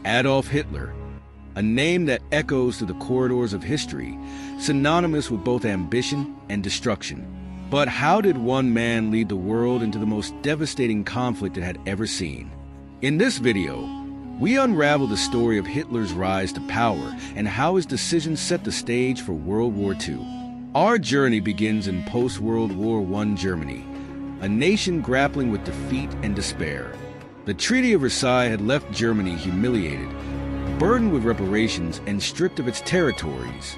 Adolf Hitler, a name that echoes through the corridors of history, synonymous with both ambition and destruction. But how did one man lead the world into the most devastating conflict it had ever seen? In this video, we unravel the story of Hitler's rise to power and how his decisions set the stage for World War II. Our journey begins in post-World War I Germany, a nation grappling with defeat and despair. The Treaty of Versailles had left Germany humiliated, burdened with reparations and stripped of its territories.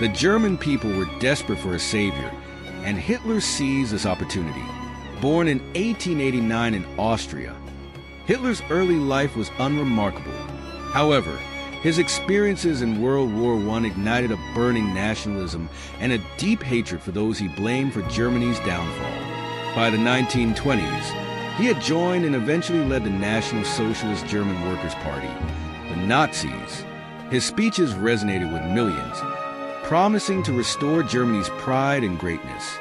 The German people were desperate for a savior, and Hitler seized this opportunity. Born in 1889 in Austria, Hitler's early life was unremarkable. However, his experiences in World War I ignited a burning nationalism and a deep hatred for those he blamed for Germany's downfall. By the 1920s, he had joined and eventually led the National Socialist German Workers' Party, the Nazis. His speeches resonated with millions, promising to restore Germany's pride and greatness.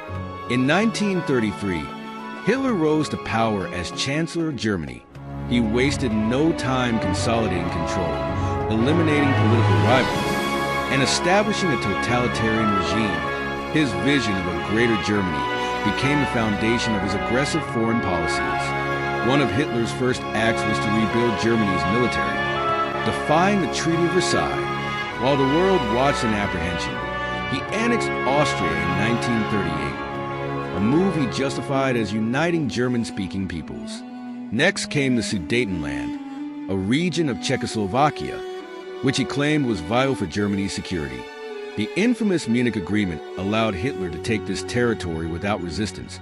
In 1933, Hitler rose to power as Chancellor of Germany. He wasted no time consolidating control, eliminating political rivalries, and establishing a totalitarian regime. His vision of a greater Germany became the foundation of his aggressive foreign policies. One of Hitler's first acts was to rebuild Germany's military, defying the Treaty of Versailles. While the world watched in apprehension, he annexed Austria in 1938, a move he justified as uniting German-speaking peoples. Next came the Sudetenland, a region of Czechoslovakia, which he claimed was vital for Germany's security. The infamous Munich Agreement allowed Hitler to take this territory without resistance,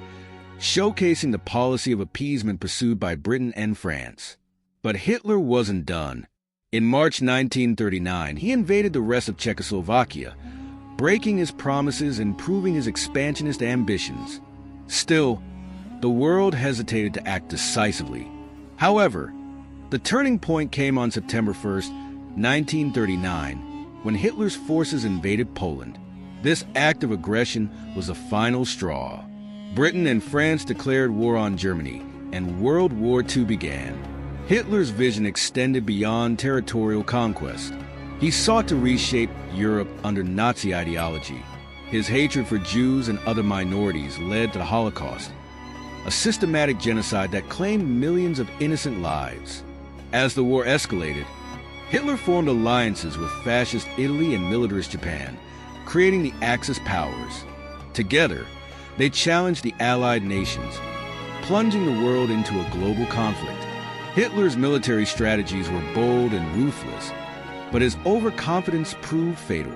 showcasing the policy of appeasement pursued by Britain and France. But Hitler wasn't done. In March 1939, he invaded the rest of Czechoslovakia, breaking his promises and proving his expansionist ambitions. Still, the world hesitated to act decisively. However, the turning point came on September 1st, 1939, when Hitler's forces invaded Poland. This act of aggression was the final straw. Britain and France declared war on Germany, and World War II began. Hitler's vision extended beyond territorial conquest. He sought to reshape Europe under Nazi ideology. His hatred for Jews and other minorities led to the Holocaust, a systematic genocide that claimed millions of innocent lives. As the war escalated, Hitler formed alliances with fascist Italy and militarist Japan, creating the Axis powers. Together, they challenged the Allied nations, plunging the world into a global conflict. Hitler's military strategies were bold and ruthless, but his overconfidence proved fatal.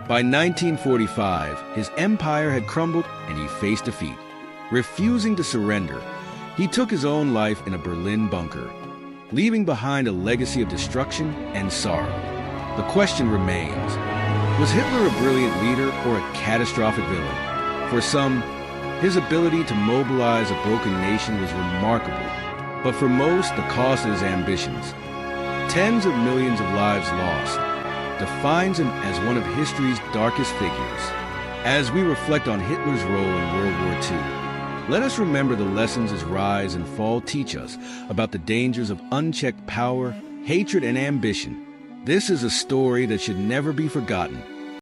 By 1945, his empire had crumbled and he faced defeat. Refusing to surrender, he took his own life in a Berlin bunker, leaving behind a legacy of destruction and sorrow. The question remains, was Hitler a brilliant leader or a catastrophic villain? For some, his ability to mobilize a broken nation was remarkable, but for most, the cost of his ambitions, tens of millions of lives lost, defines him as one of history's darkest figures. As we reflect on Hitler's role in World War II, let us remember the lessons his rise and fall teach us about the dangers of unchecked power, hatred, and ambition. This is a story that should never be forgotten,